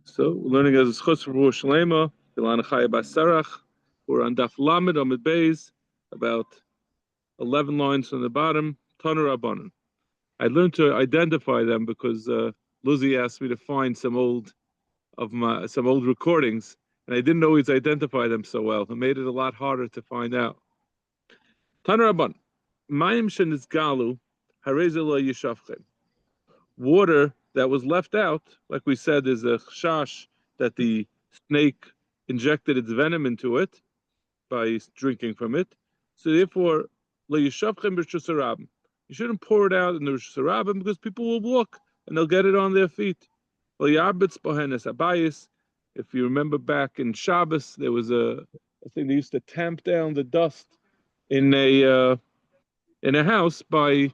So we're learning as a schutz for Shalema, Ilana Chaya Basarach. We're on Daf Lamed Amid Beis, about 11 lines from the bottom. Tanur Rabbanan. I learned to identify them because Lizzie asked me to find some old recordings, and I didn't always identify them so well. It made it a lot harder to find out. Tanur Rabbanan. Mayim shenizgalu harei lo yishafchem. Water that was left out, like we said, is a chash that the snake injected its venom into it by drinking from it. So therefore, you shouldn't pour it out in the Rosh Hashanah because people will walk and they'll get it on their feet. If you remember back in Shabbos, there was I think they used to tamp down the dust in a house by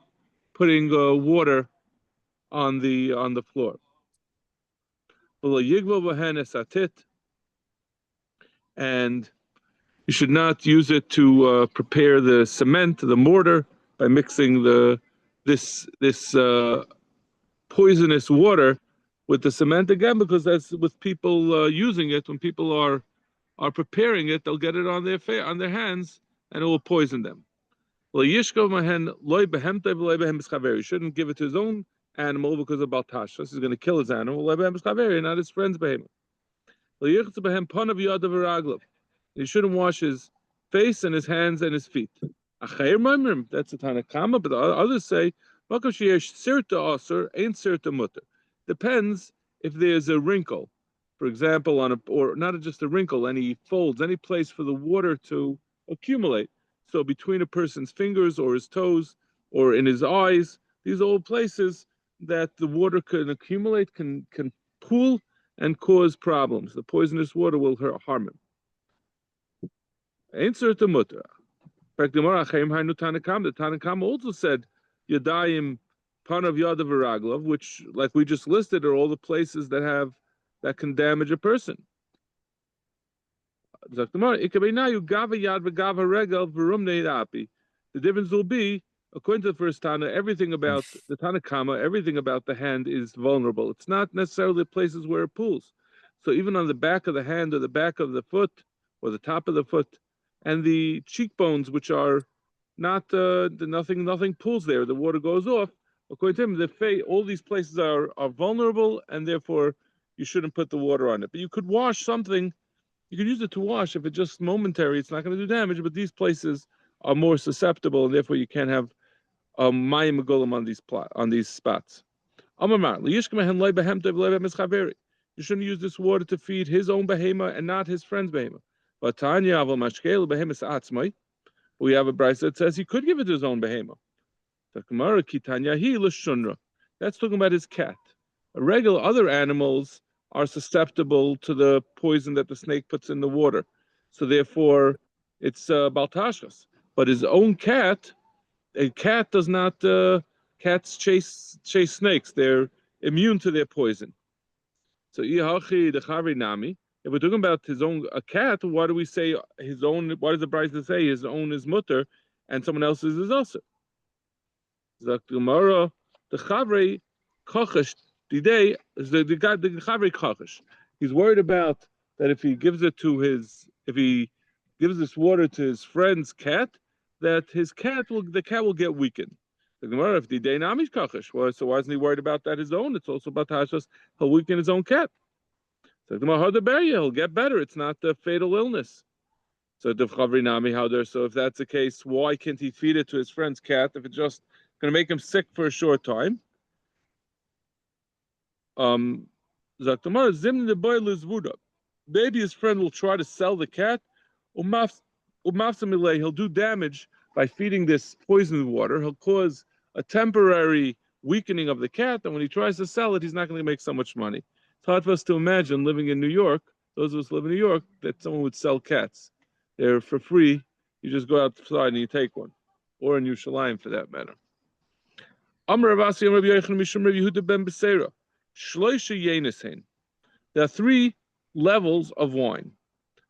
putting water on the floor. And you should not use it to prepare the cement, the mortar, by mixing this poisonous water with the cement again, because that's with people using it. When people are preparing it, they'll get it on their hands, and it will poison them. You shouldn't give it to his own animal because of Baltashas. He's going to kill his animal, not his friend's behemoth. You shouldn't wash his face and his hands and his feet. That's a Tanakama, but others say, depends if there's a wrinkle, for example, or not just a wrinkle, any folds, any place for the water to accumulate. So between a person's fingers or his toes or in his eyes, these are all places that the water can accumulate, can pool and cause problems. The poisonous water will harm him. Answer to mutter. The Tanakama also said Yadayim Panav Yadav V'Raglav, which, like we just listed, are all the places that can damage a person. The difference will be, according to the first Tana, everything about the Tanakama, everything about the hand is vulnerable. It's not necessarily places where it pools. So even on the back of the hand or the back of the foot or the top of the foot and the cheekbones, which are not nothing pools there, the water goes off. According to him, all these places are vulnerable, and therefore you shouldn't put the water on it. But you could wash something. You could use it to wash if it's just momentary. It's not going to do damage, but these places are more susceptible, and therefore you can't have mayim megolim on these spots. You shouldn't use this water to feed his own behema and not his friend's behema. But Tanya we have a brayso that says he could give it to his own behema. That's talking about his cat. Regular other animals are susceptible to the poison that the snake puts in the water, so therefore it's baltashas. But his own cat, a cat does not. Cats chase snakes; they're immune to their poison. So if we're talking about a cat, why do we say his own? Why does the brayso say his own is mutter and someone else's is also? The Gemara, the Chavrei Kochesh, the Chavrei Kochesh. He's worried about that if he gives this water to his friend's cat, that the cat will get weakened. The Gemara, if the day Namish Kochesh, so why isn't he worried about that his own? It's also about Tashas, he'll weaken his own cat. So the Gemara, he'll get better. It's not a fatal illness. So the Chavrei Nami Hauder. So if that's the case, why can't he feed it to his friend's cat if it's just going to make him sick for a short time? Maybe his friend will try to sell the cat. He'll do damage by feeding this poisoned water. He'll cause a temporary weakening of the cat, and when he tries to sell it, he's not going to make so much money. It's hard for us to imagine living in New York, those of us who live in New York, that someone would sell cats. They're for free. You just go outside and you take one, or in Yerushalayim for that matter. There are three levels of wine.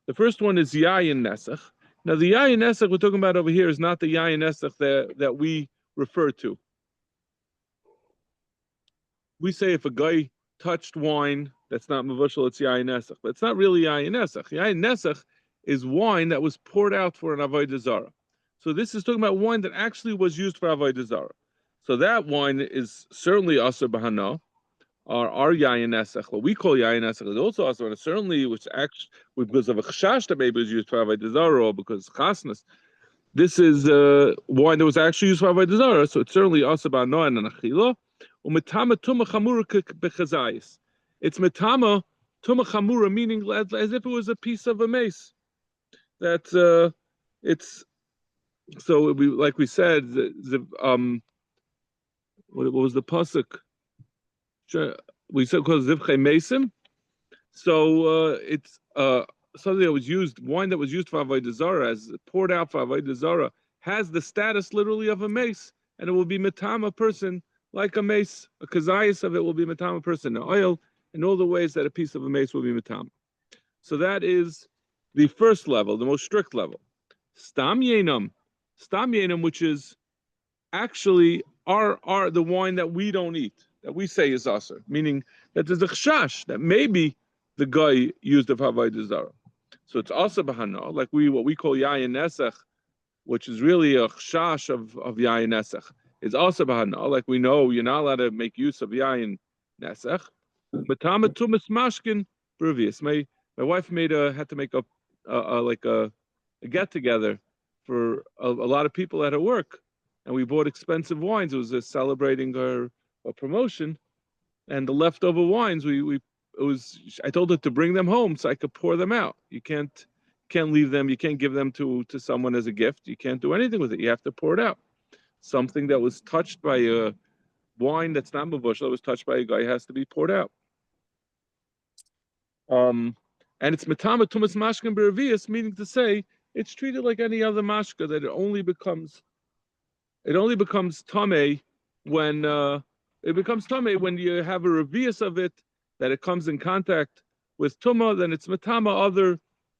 The first one is Yayin Nesach. Now, the Yayin Nesach we're talking about over here is not the Yayin Nesach that we refer to. We say if a guy touched wine that's not mevushal, it's yayin nesach. But it's not really yayin nesach. Yayin nesach is wine that was poured out for an avodah zara. So this is talking about wine that actually was used for avodah zara. So that wine is certainly aser b'hana, or our yayin nesach. What we call yayin nesach is also aser, and certainly which actually because of a chashash that maybe was used for avodah zara, or because chasnas. This is wine that was actually used for avodah zara, so it's certainly aser b'hana and an achila. Umetama tuma chamura bechazayis. It's metama tuma chamura, meaning as if it was a piece of a mace. That it's so we like we said what was the pasuk? We said because zivchei mesim. So it's something that was used, wine that was used for avodah zara, as poured out for avodah zara, has the status literally of a mace, and it will be metama person like a mace. A kazayas of it will be metama person. The oil in all the ways that a piece of a mace will be metama. So that is the first level, the most strict level. Stam yenam, which is actually are the wine that we don't eat, that we say is aser, meaning that there's a chashash that maybe the guy used of avodah zara. So it's also b'hana, like what we call yayin nesach, which is really a chashash of yayin nesach. It's also b'hana, like we know you're not allowed to make use of yayin nesach. Matama tumas mashkin previous. My wife had to make a get together for a lot of people at her work, and we bought expensive wines. It was celebrating her promotion, and the leftover wines I told her to bring them home so I could pour them out. You can't leave them. You can't give them to someone as a gift. You can't do anything with it. You have to pour it out. Something that was touched by a wine that's not mevushal, that was touched by a guy, has to be poured out. And it's metama tumas mashkin b'revius, meaning to say it's treated like any other mashka, that it only becomes tamei when you have a revius of it, that it comes in contact with tuma, then it's metama other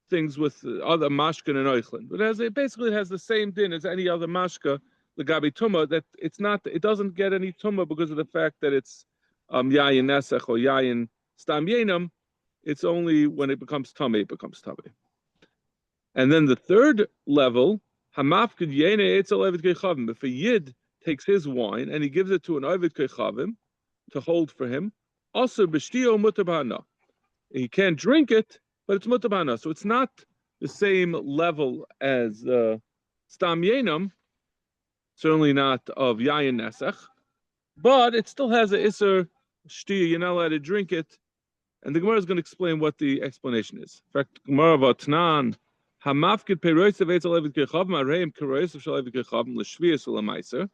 things with other mashkin and oichlin. But it basically has the same din as any other mashka, the gabi tuma, that it doesn't get any tuma because of the fact that it's yayin nesach or yayin stam yenam. It's only when it becomes tamei, it becomes tamei. And then the third level, hamafkid yene etzel ovid kechavim. If a yid takes his wine and he gives it to an ovid kechavim to hold for him, also b'shtio mutar b'hana. He can't drink it, but it's mutar b'hana. So it's not the same level as stam yenam, certainly not of yayin nesach, but it still has a iser shtia. You're not allowed to drink it. And the Gemara is going to explain what the explanation is. In fact, Gemara about Tnan, hamafkid peirosav etzel ovid kechavim areim kerosav shel ovid kechavim l'shvius u'lamaiser.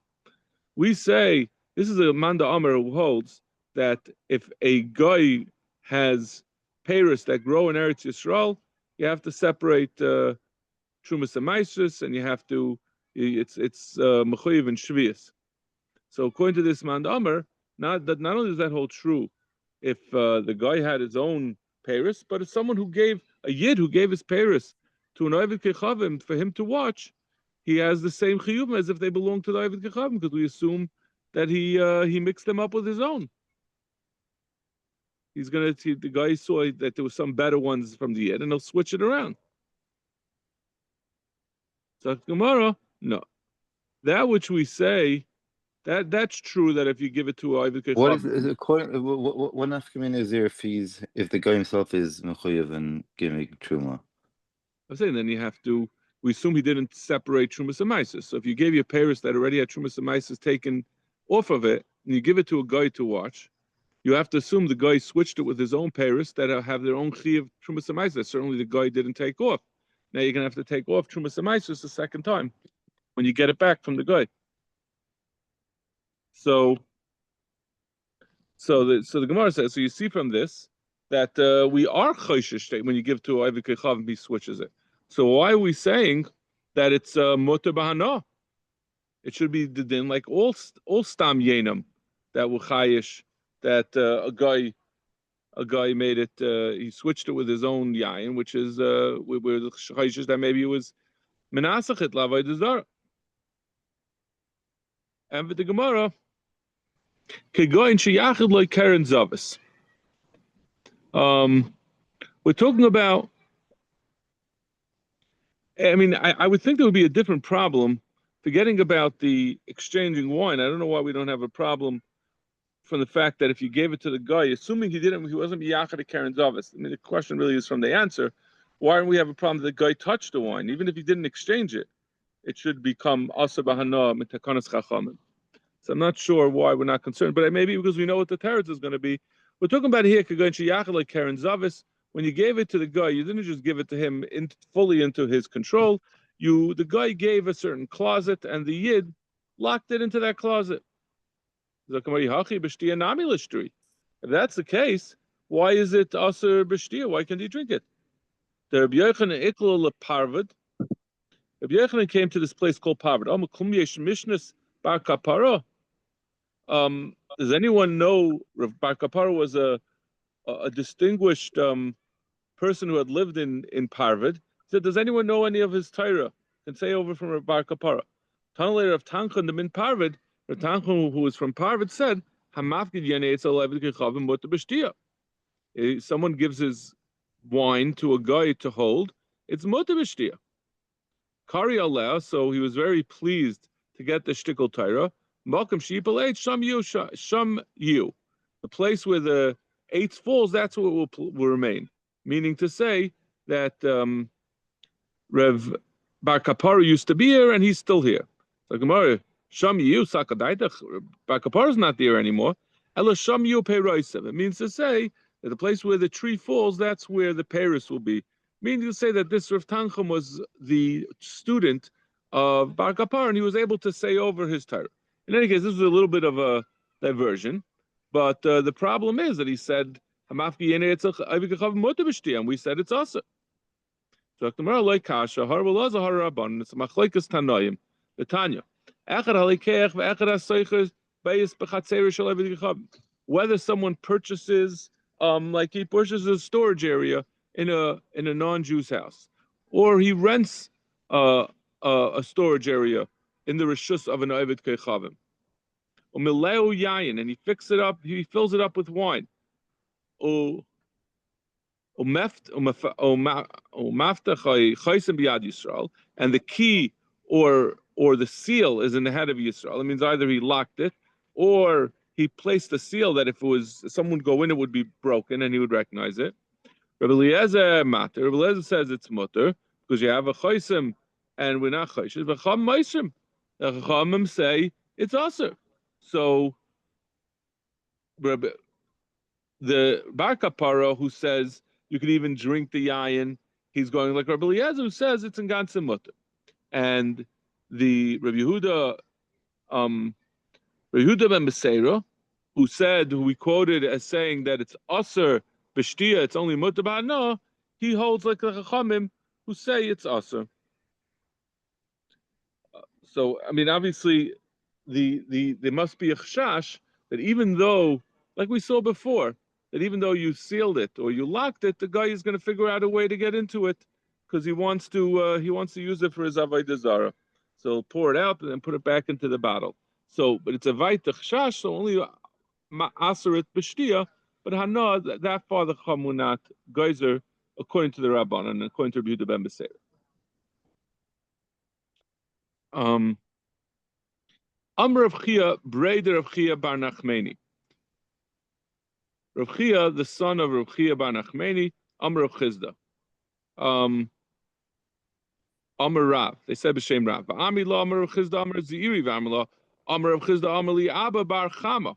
We say this is a Manda Amar who holds that if a guy has peiros that grow in Eretz Yisrael, you have to separate trumas and maisus, and you have to it's mechuyev and shvius. So according to this Manda Amar, not only does that hold true if the guy had his own peiros, but if someone a yid who gave his peiros to an ovid kechavim for him to watch, he has the same chiyuvim as if they belong to the ovid kechavim, because we assume that he mixed them up with his own. The guy saw that there were some better ones from the yid, and he'll switch it around. So Gemara, no, that which we say. That's true that if you give it to Ovid Kechavim. What nafkamin is there if the guy himself is mechuyev and giving truma? I'm saying then we assume he didn't separate trumas and maisus. So if you gave your peiros that already had trumas and maisus taken off of it, and you give it to a guy to watch, you have to assume the guy switched it with his own peiros that have their own chiyuv trumas and maisus. Certainly the guy didn't take off. Now you're gonna have to take off trumas and maisus the second time when you get it back from the guy. So the Gemara says, so you see from this that we are choishish when you give to Ovid Kechavim, he switches it. So why are we saying that it's mutar b'hana? It should be the din like all stam yenam that were chayish, that a guy made it. He switched it with his own yayin, which is where the chayish that maybe it was menasachet l'avodah zara. And with the Gemara. Kegoin sheyachid loy keren zavis. We're talking about. I mean, I would think there would be a different problem forgetting about the exchanging wine. I don't know why we don't have a problem from the fact that if you gave it to the guy, assuming he wasn't miyachad to Karen Zavis. I mean, the question really is from the answer. Why don't we have a problem that the guy touched the wine? Even if he didn't exchange it, it should become asa b'hana mitakanas chachamim. So I'm not sure why we're not concerned, but maybe because we know what the teretz is going to be. We're talking about here, kagan sheyachad like Karen Zavis. When you gave it to the guy, you didn't just give it to him fully into his control. The guy gave a certain closet, and the yid locked it into that closet. If that's the case, why is it aser b'shtia? Why can't he drink it? The Rabbi Yochanan ikla leparvad. Rabbi Yochanan came to this place called Parvad. Bar Kapara. Does anyone know Bar Kapara was a distinguished person who had lived in Parvad? He said, does anyone know any of his Torah? Can say over from Bar Kapara. Tanlater of Tanchan the Min Parvad, Rav Tanchan, who was from Parvad, said, someone gives his wine to a guy to hold, it's mutar b'shtia. Kari aleh, so he was very pleased to get the shtickle Torah. Malcolm sheepal sham you. The place where the eights falls, that's where it will remain. Meaning to say that Rev Bar Kapara used to be here and he's still here. So Gemara, sham you sakadaitach. Bar Kapara is not there anymore. Ela sham you peiroisev. It means to say that the place where the tree falls, that's where the peiros will be. Meaning to say that this Rav Tanchan was the student of Bar Kapara, and he was able to say over his Torah. In any case, this was a little bit of a diversion, but the problem is that he said, and we said it's also. So it's machlekes tanoim, the Tanya. Whether someone purchases, like he purchases a storage area in a non-Jew's house, or he rents a storage area in the rishus of an oived kechavim, umileu yayin, and he fills it up with wine, and the key or the seal is in the head of Yisrael. It means either he locked it or he placed the seal that if someone would go in, it would be broken and he would recognize it. Rabbi Eliezer matter. Rabbi Eliezer says it's mutter because you have a chaysim and we're not chayshes. But cham ma'ishim, the chachamim say it's aser. So the Bar Kapara who says you could even drink the yayin, he's going like Rabbi Eliezer who says it's in ganze mutter, and the Rabbi Yehuda ben Beseira, who we quoted as saying that it's aser b'shtia, it's only mutar b'hana, he holds like the chachamim who say it's aser. So I mean, obviously, there must be a chashash that even though, like we saw before, that even though you sealed it or you locked it, the guy is going to figure out a way to get into it because he wants to use it for his avodah Zara. So he'll pour it out and then put it back into the bottle. So, but it's a vayt chashash, so only asarit b'shtia, but hana that far the chacham will not geyser according to the Rabban and according to Rabbi Yehuda ben Beseira. Amr Rav Chia, Breder Rav Chia bar Nachmeni. Rav Chia, the son of Rav Chia bar Nachmeni, Amr Rav Chizda. Amr Rav, they said b'shem Rav. Ami lo Amr Rav Chizda, Amr Ziri, v'Amr Rav Chizda, Amr li Abba bar Chama.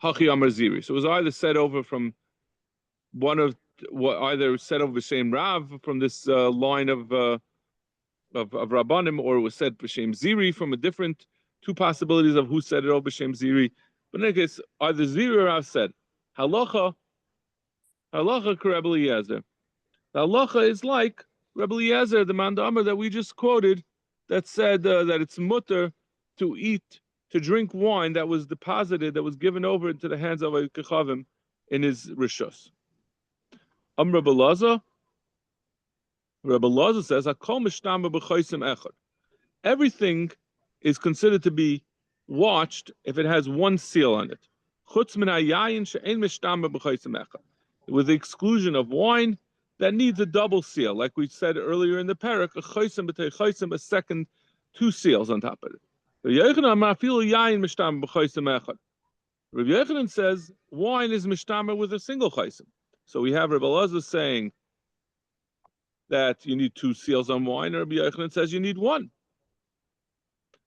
Hachi Amr Ziri. So it was either said over from either said over b'shem Rav from this line of Rabbanim, or it was said b'shem Ziri from a different two possibilities of who said it over b'shem Ziri. But in any case, either Ziri or Rav said halacha Rebbe Eliezer. The halacha is like Rebbe Eliezer, the Mandamar that we just quoted, that said that it's mutter to drink wine that was deposited, that was given over into the hands of a kechavim in his rishus. Rebbe Eliezer says, "Hakol mishtama b'chaysim echad." Everything is considered to be watched if it has one seal on it. Chutz min hayayin she'ein mishtama b'chaysim echad. with the exclusion of wine that needs a double seal, like we said earlier in the parak, a chaysim b'tei chaysim, a second two seals on top of it. Rabbi Yochanan says wine is mishtamer with a single chaysim. So we have Rabbi Elazar saying that you need two seals on wine, and Rabbi Yochanan says you need one.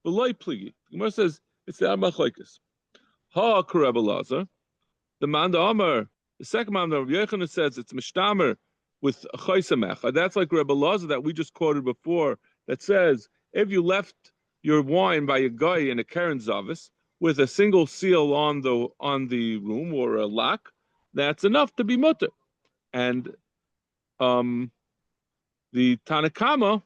V'loi pligi. The Gemara says it's the Machlokes. Ha Rabbi Elazar, the man Amar, the second man Rabbi Yochanan says it's mishtamer with a chaysim echad. That's like Rabbi Elazar that we just quoted before, that says if you left your wine by a guy in a Karen Zavis with a single seal on the room or a lock, that's enough to be mutter. And the Tanakama,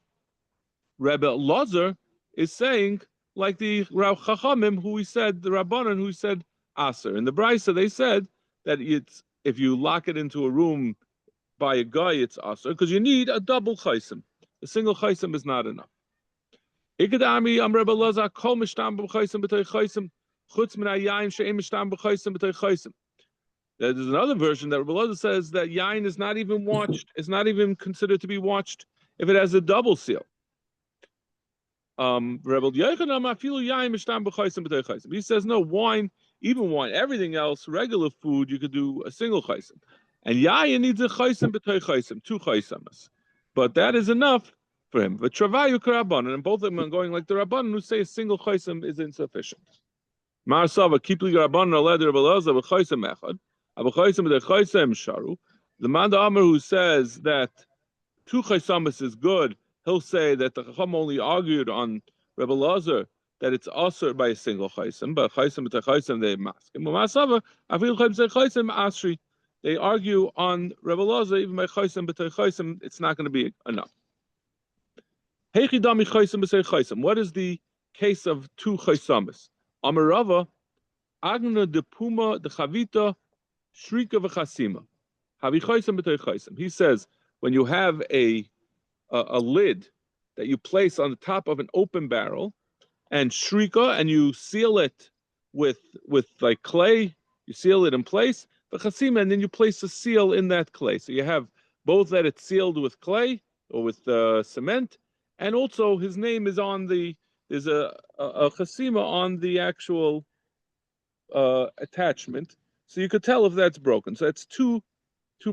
Rebbe Elazar, is saying like the Rav Chachamim, who we said, the Rabbanan, who said Aser. In the Brisa, they said that it's if you lock it into a room by a guy, it's Aser, because you need a double chaysim. A single chaysim is not enough. Ikadami am Rebbe Elazar kol mishtam b'chaysim b'tei chaysim chutz min hayayim she'em mishtam b'chaysim b'tei chaysim. There's another version that Rebbe Elazar says that yain is not even watched, is not even considered to be watched if it has a double seal. Rebbe Yochanan afilu yain mishtam b'chaysim b'tei chaysim. He says no, wine, even wine, everything else, regular food, you could do a single chaysim. And yain needs a chaysim b'tei chaysim, two chaysimas. But that is enough for him. But travayu k'rabbanan, and both of them are going like the Rabbanan who say a single chaysim is insufficient. Mar Sava kipli Rabbanan aleder Rebbe Elazar b'chaysim echad. The man Amar who says that two chaysamas is good, he'll say that the Chacham only argued on Rebbe Elazar that it's also by a single chaysam, but chaysam b'tei chaysam they mask. They argue on Rebbe Elazar even by chaysam b'tei chaysam it's not going to be enough. What is the case of two chaysamas? Amar Rava, Agna de Puma de Chavita. Shrika v'chasima, havichaysim b'tei chaysim. He says when you have a lid that you place on the top of an open barrel, and shrika, and you seal it with like clay, you seal it in place, v'chasima, and then you place a seal in that clay. So you have both that it's sealed with clay or with cement, and also his name is on there's a chasima on the actual attachment. So you could tell if that's broken. So that's two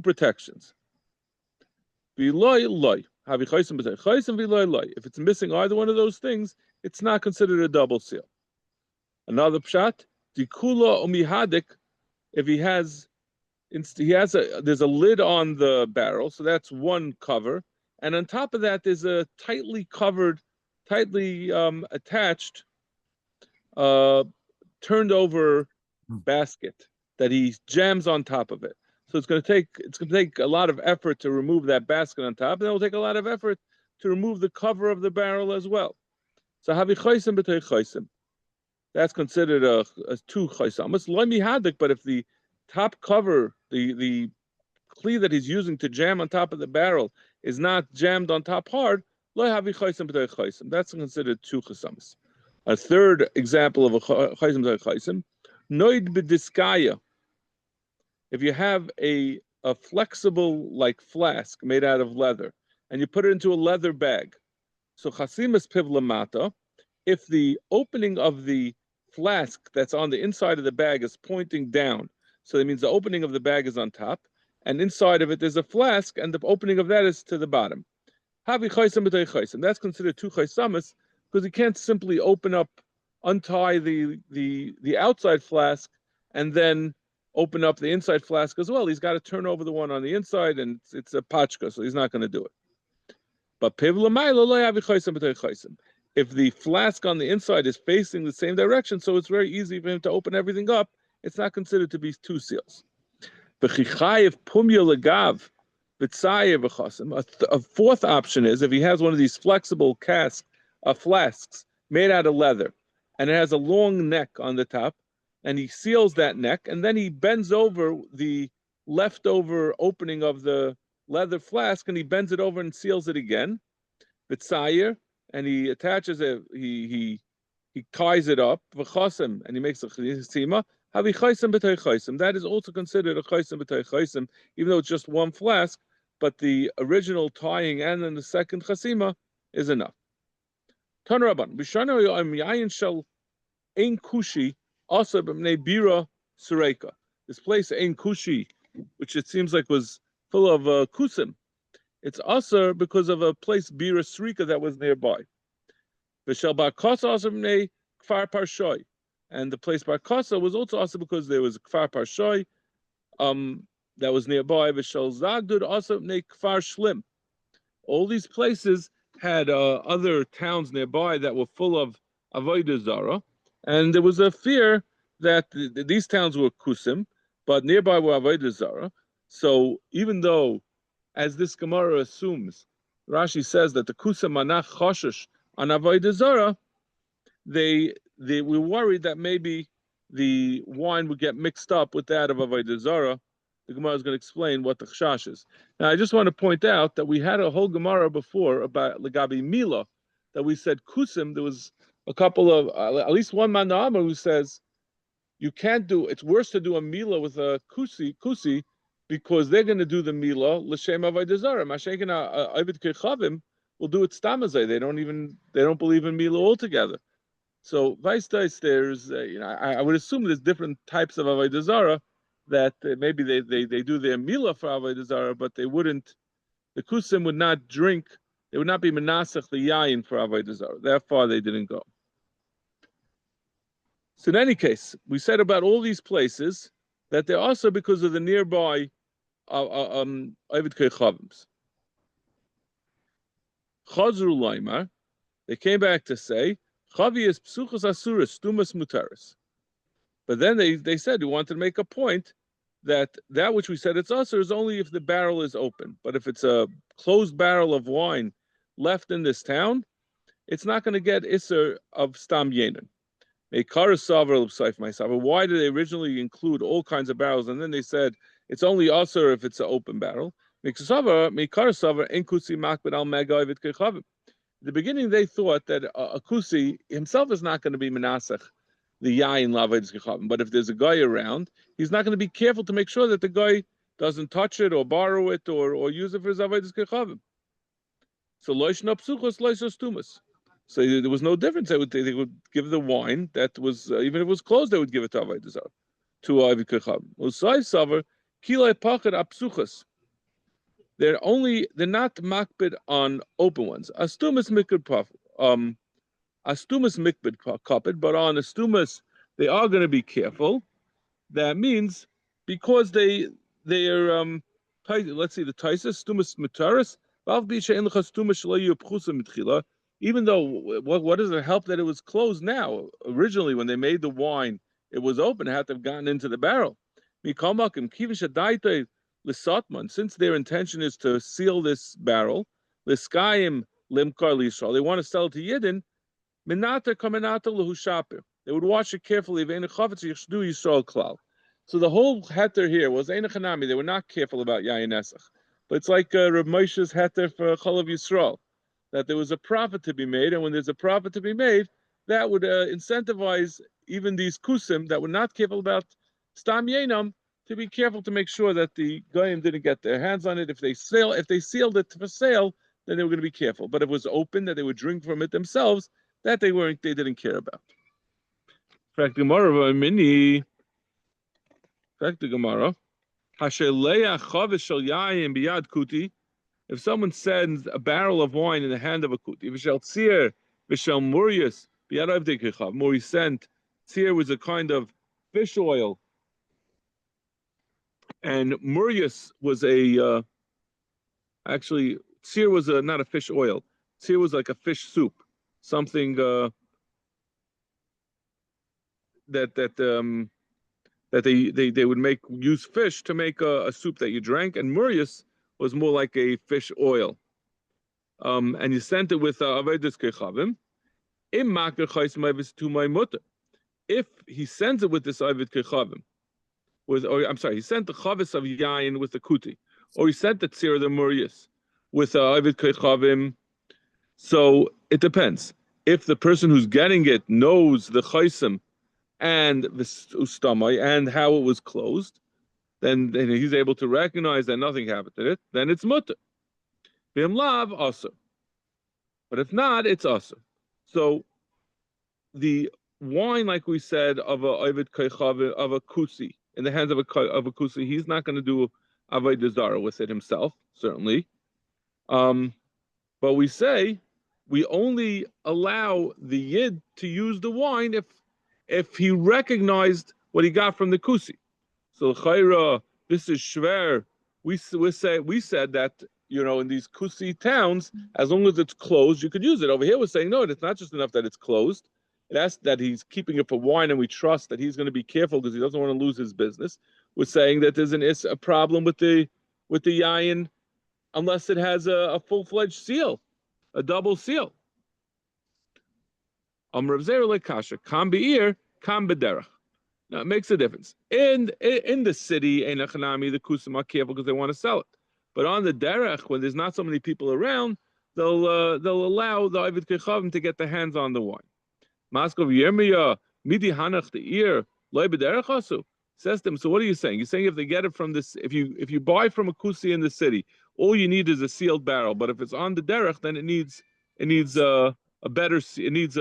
protections. If it's missing either one of those things, it's not considered a double seal. Another pshat, dikula umihadik, if there's a lid on the barrel, so that's one cover, and on top of that there's a tightly attached, turned over basket that he jams on top of it. So it's going to take a lot of effort to remove that basket on top, and it will take a lot of effort to remove the cover of the barrel as well. So havi chaysim b'tei chaysim. That's considered a two chaysim. It's loy mihadik, but if the top cover, the kli that he's using to jam on top of the barrel is not jammed on top hard, loy havi chaysim b'tei chaysim. That's considered two chaysim. A third example of a chaysim b'tei chaysim, noid b'diskaya. If you have a flexible like flask made out of leather and you put it into a leather bag, so chasimas piv lamata, if the opening of the flask that's on the inside of the bag is pointing down, so that means the opening of the bag is on top, and inside of it there's a flask, and the opening of that is to the bottom. Havi chaysam b'tei chaysam. That's considered two chaysamas because you can't simply untie the outside flask and then open up the inside flask as well. He's got to turn over the one on the inside, and it's a pachka, so he's not going to do it. But if the flask on the inside is facing the same direction, so it's very easy for him to open everything up, it's not considered to be two seals. A fourth option is if he has one of these flexible flasks made out of leather, and it has a long neck on the top, and he seals that neck, and then he bends over the leftover opening of the leather flask, and he bends it over and seals it again. B'tzayer, and he attaches it, he ties it up, v'chosem, and he makes a chesima, Havi chaysim b'tay chaysim. That is also considered a chaysim b'tay chaysim, even though it's just one flask, but the original tying and then the second chasima is enough. Tan Rabban, b'shana yo'am yayin shel ein kushi also b'mnei bira sureka. This place ein kushi, which it seems like was full of kusim, it's also because of a place bira sureka that was nearby. V'shel bar kasa also b'mnei kfar parshoy. And the place Bar Kasa was also because there was a Kfar Parshoy that was nearby. V'shel Zagdud also ne Kfar Shlim. All these places had other towns nearby that were full of Avoda Zara, and there was a fear that these towns were Kusim, but nearby were Avoda Zara. So even though, as this Gemara assumes, Rashi says that the Kusim manach choshesh on Avoda Zara, they were worried that maybe the wine would get mixed up with that of Avodah Zara. The Gemara is going to explain what the chashash is. Now, I just want to point out that we had a whole Gemara before about Legabi Mila, that we said Kusim. There was a couple of, at least one Manama who says you can't do, it's worse to do a Mila with a Kusi, because they're going to do the Mila l'shem Avodah Zara. Mashaykin Ovid Kechavim will do it stamazay. They don't believe in Mila altogether. So vice dice, there's I would assume there's different types of avodah zara that maybe they do their mila for avodah zara, but they wouldn't. The kusim would not drink. They would not be menasach the yayin for avodah zara. That far they didn't go. So in any case, we said about all these places that they're also because of the nearby Ovid Keichavims. Chazru Laimar, they came back to say. Chavi is psuchos asuris, stumas mutaris. But then they said, we wanted to make a point that which we said it's usur is only if the barrel is open. But if it's a closed barrel of wine left in this town, it's not going to get isur of stam yenin. Why did they originally include all kinds of barrels? And then they said, it's only usur if it's an open barrel. The beginning, they thought that a kusi himself is not going to be menasach the yayin la'avodas kechavim, but if there's a guy around, he's not going to be careful to make sure that the guy doesn't touch it or borrow it or use it for his avodas kechavim. So loishna psuchos loishos tumas. So there was no difference. They would give the wine that was even if it was closed, they would give it to avodas to avodas kechavim. Usai savar kilai pachad apsuchos. They're not makbid on open ones. Astumas mikbid kapid, but on astumas they are going to be careful. That means because they are let's see the taisa stumas mutaris. Even though what does it help that it was closed now? Originally, when they made the wine, it was open. It had to have gotten into the barrel. Since their intention is to seal this barrel, l'skayim limkar l'Yisrael, they want to sell it to Yidden. Minata kaminata l'hushaper. They would watch it carefully. So the whole heter here was einachanami. They were not careful about yayin esach. But it's like Reb Moshe's heter for Chalav Yisrael, that there was a profit to be made, and when there's a profit to be made, that would incentivize even these kusim that were not careful about stam yenam to be careful to make sure that the goyim didn't get their hands on it. If they sealed it for sale, then they were going to be careful. But if it was open, that they would drink from it themselves, that they didn't care about. In fact, the Gemara, if someone sends a barrel of wine in the hand of a kuti, Mori sent, tzir was a kind of fish oil, and murius was actually, tzir was not a fish oil. Tzir was like a fish soup, something that they would use fish to make a soup that you drank, and murius was more like a fish oil. And you sent it with avodas kechavim. If he sends it with this avodas kechavim, he sent the chavis of yayin with the kuti, or he sent the tzir the murius with avodas kechavim. So it depends. If the person who's getting it knows the chaysim and ustamai and how it was closed, then he's able to recognize that nothing happened to it, then it's mutter. Bim lav also. But if not, it's also. So the wine, like we said, of a ovid keichav, of a kusi, in the hands of a kusi, he's not going to do avodah zara with it himself, certainly. But we say we only allow the yid to use the wine if he recognized what he got from the kusi. So chayra, this is shver. We said that, in these kusi towns, as long as it's closed, you could use it. Over here, we're saying no, it's not just enough that it's closed. It has that he's keeping it for wine, and we trust that he's going to be careful because he doesn't want to lose his business. We're saying that there's a problem with the yayin unless it has a full-fledged seal, a double seal. Rav Zera lekasha kam be'ir kam b'derech. Now it makes a difference. In the city, ein achanami, the kusim are careful because they want to sell it. But on the derech, when there's not so many people around, they'll allow the ovid kechavim to get their hands on the wine. Maskov Yirmiyah midi hanach the ear loy b'derech asu. Says to them, so what are you saying? You're saying if they get it from this, if you buy from a kusi in the city, all you need is a sealed barrel. But if it's on the derech, then it needs a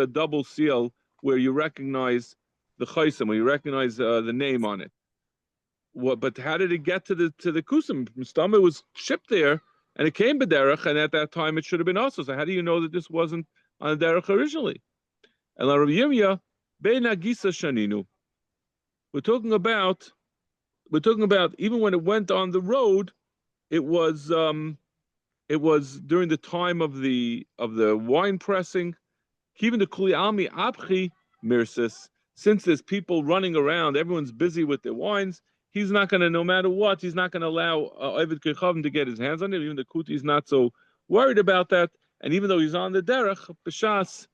double seal where you recognize the chaysim, where you recognize the name on it. But how did it get to the kusim? Mustama was shipped there, and it came b'derech, and at that time it should have been also. So how do you know that this wasn't on the derech originally? And Rav Yirmiyah bein agisa shaninu. We're talking about even when it went on the road, it was during the time of the wine pressing. Even the kuli almi abchi mirsis. Since there's people running around, everyone's busy with their wines. He's not going to, no matter what, he's not going to allow Ovid Kechavim to get his hands on it. Even the kuti is not so worried about that. And even though he's on the derech, b'shas,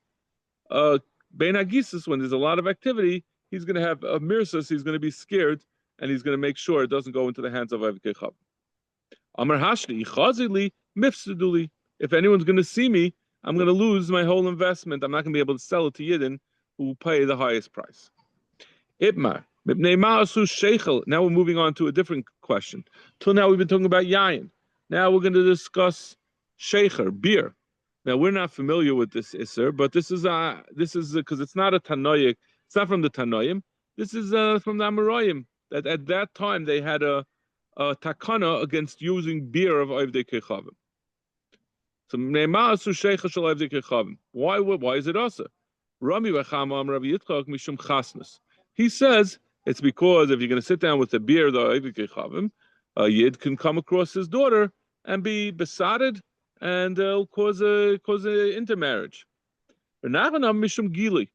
bein hagisus, when there's a lot of activity, he's going to have a mirsus. He's going to be scared, and he's going to make sure it doesn't go into the hands of Ovid Kechavim. Amar hashli ichazili mifsiduli. If anyone's going to see me, I'm going to lose my whole investment. I'm not going to be able to sell it to Yidden who will pay the highest price. Itmar. Now we're moving on to a different question. Till now we've been talking about yayin. Now we're going to discuss shecher, beer. Now we're not familiar with this iser, but this is because it's not a tanoic. It's not from the tanoim. This is from the Amoraim. That at that time they had a takana against using beer of Ovdei Kechavim. So why is it also? Rami Rachama Rabbi Yitzchak Mishum Chasnus. He says it's because if you're going to sit down with the beer, the Ovdei Kechavim, a Yid can come across his daughter and be besotted, and it'll cause a intermarriage. Nachman Mishum Gili.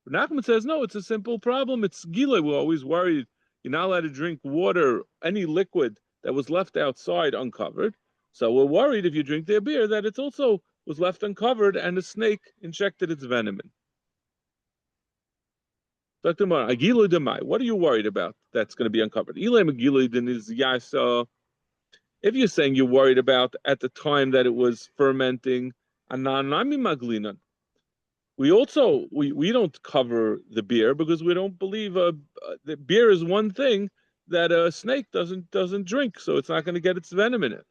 Nachman says no, it's a simple problem. It's Gili. We're always worried you're not allowed to drink water, any liquid that was left outside uncovered. So we're worried if you drink their beer that it also was left uncovered and a snake injected its venom in. Dr. Mar, Agilu Demai, what are you worried about that's going to be uncovered? If you're saying you're worried about at the time that it was fermenting, we also we don't cover the beer because we don't believe the beer is one thing that a snake doesn't drink, so it's not going to get its venom in it.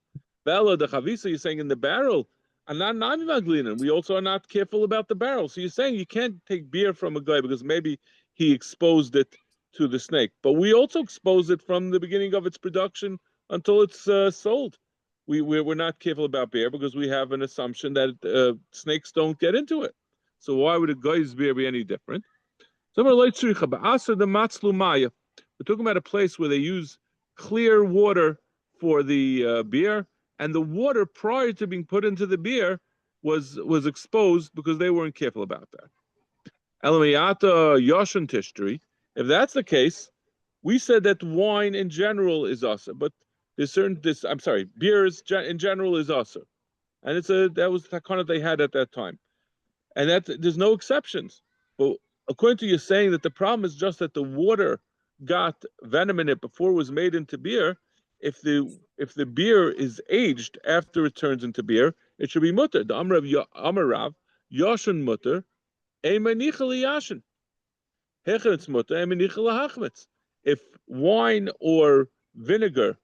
Bella the chavisa, you're saying in the barrel, we also are not careful about the barrel. So you're saying you can't take beer from a guy because maybe he exposed it to the snake, but we also expose it from the beginning of its production until it's sold. We're not careful about beer because we have an assumption that snakes don't get into it. So why would a guy's beer be any different? We're talking about a place where they use clear water for the beer, and the water prior to being put into the beer was exposed because they weren't careful about that. Elamiyata Yoshin Tishtri. If that's the case, we said that wine in general is also, but beer in general is also, and that was the takana they had at that time, and that there's no exceptions. But according to you saying that the problem is just that the water got venom in it before it was made into beer. If the beer is aged after it turns into beer, it should be mutter. The Amarav Yoshin mutter, Eimanichali Yashin. If wine or vinegar,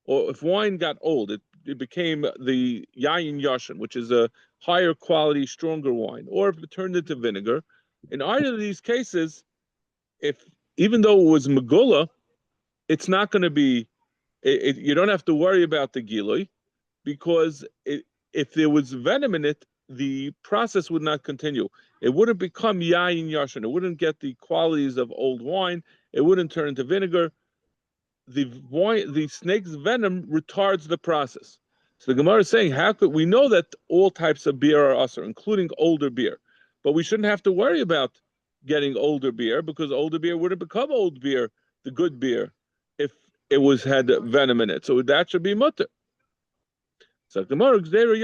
or if wine got old, it became the yayin yashin, which is a higher quality, stronger wine, or if it turned into vinegar. In either of these cases, if even though it was megula, it's not going to be. You don't have to worry about the gilui, because if there was venom in it, the process would not continue. It wouldn't become yayin yashin. It wouldn't get the qualities of old wine. It wouldn't turn into vinegar. The snake's venom retards the process. So the Gemara is saying, how could we know that all types of beer are usher, including older beer, but we shouldn't have to worry about getting older beer, because older beer wouldn't become old beer, the good beer, if it had venom in it. So that should be mutter. So Gemara, there really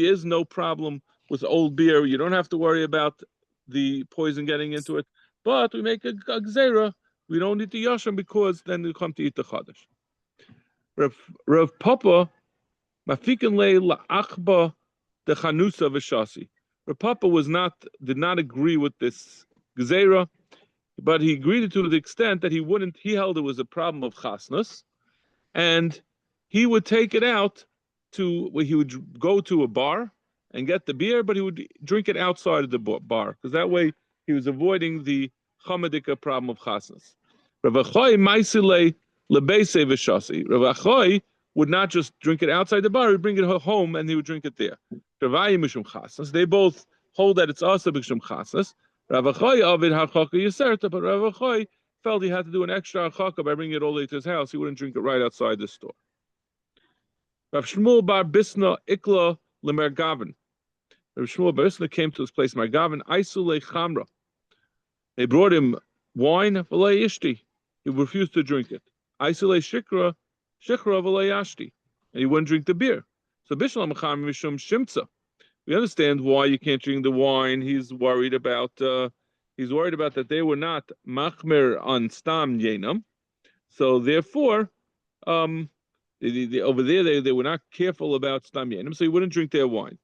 is no problem with old beer. You don't have to worry about the poison getting into it. But we make a gzera. We don't eat the yashim, because then we come to eat the chadash. Rav Papa, mafikin le la'achba de chanusa v'shasi. Rav Papa did not agree with this gzera, but he agreed to the extent that he held it was a problem of chasnus, and he would take it out he would go to a bar and get the beer, but he would drink it outside of the bar, because that way he was avoiding the chamadika problem of chasnas. Rav Achai ma'isile lebeise v'shasi. Rav Achai would not just drink it outside the bar; he would bring it home and he would drink it there. Ravai mishum chasnas. They both hold that it's also mishum chasnas. Rav Achai avid hachaka yaserta, but Rav Achai felt he had to do an extra hachaka by bringing it all the way to his house. He wouldn't drink it right outside the store. Rav Shmuel bar Bisna ikla lemergavin. Rav Shmuel bar Bisna came to this place, Mergavin, Aisule Chamra. They brought him wine, v'lei ishti. He refused to drink it. Aisule Shikra v'lei yashti. And he wouldn't drink the beer. So Bishlam Cham Mishum Shimtza. We understand why you can't drink the wine. He's worried about that they were not machmer on stam yenam. So therefore, over there they were not careful about stam yenam, so he wouldn't drink their wine.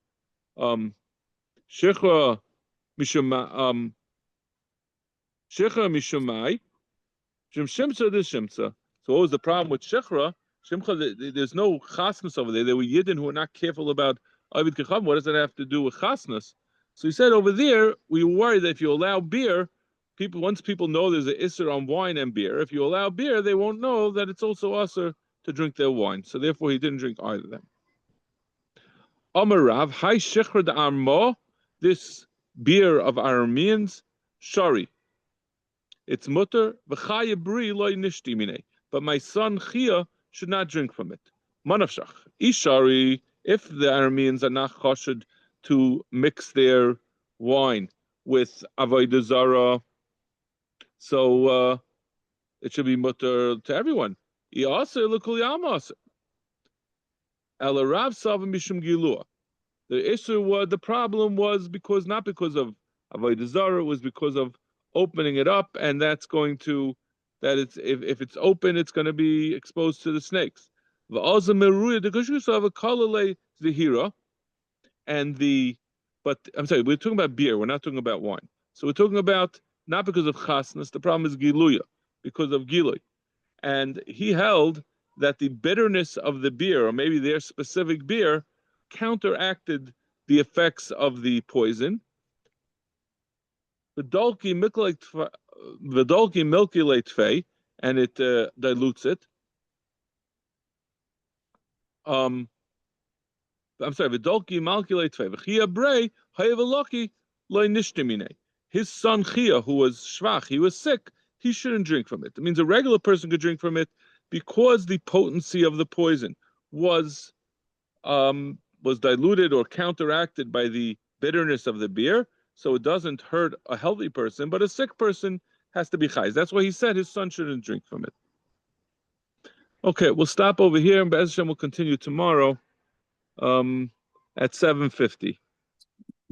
Shechra mishumai, shimshai, shimshimsa this shimsa. So what was the problem with shechra? Shimcha, there's no chasnus over there. There were yidden who were not careful about avid kecham. What does that have to do with chasnus? So he said over there, we worry that if you allow beer, once people know there's an isser on wine and beer, if you allow beer, they won't know that it's also usser to drink their wine. So therefore, he didn't drink either of them. Amarav, Hai Shechra de Armo, this beer of Arameans, Shari. It's mutter, V'chaya bri loy nishti mine. But my son Chia should not drink from it. Manavshach, Ishari, if the Arameans are not choshed to mix their wine with Avoda Zara, so it should be mutter to everyone. The issue the problem was not because of Avodah Zara, it was because of opening it up, and that's going to if it's open, it's going to be exposed to the snakes. But I'm sorry, we're talking about beer, we're not talking about wine. So we're talking about not because of chasnas, the problem is giluya, because of gilui. And he held that the bitterness of the beer, or maybe their specific beer, counteracted the effects of the poison. V'dolki milky leitfei, and it dilutes it. I'm sorry, v'dolki malki leitfei. V'chia brei hayavaloki loy nishtimine. His son Chia, who was shvach, he was sick, he shouldn't drink from it. It means a regular person could drink from it because the potency of the poison was diluted or counteracted by the bitterness of the beer, so it doesn't hurt a healthy person, but a sick person has to be chayz. That's why he said his son shouldn't drink from it. Okay, we'll stop over here, and Be'ez Hashem will continue tomorrow at 7:50.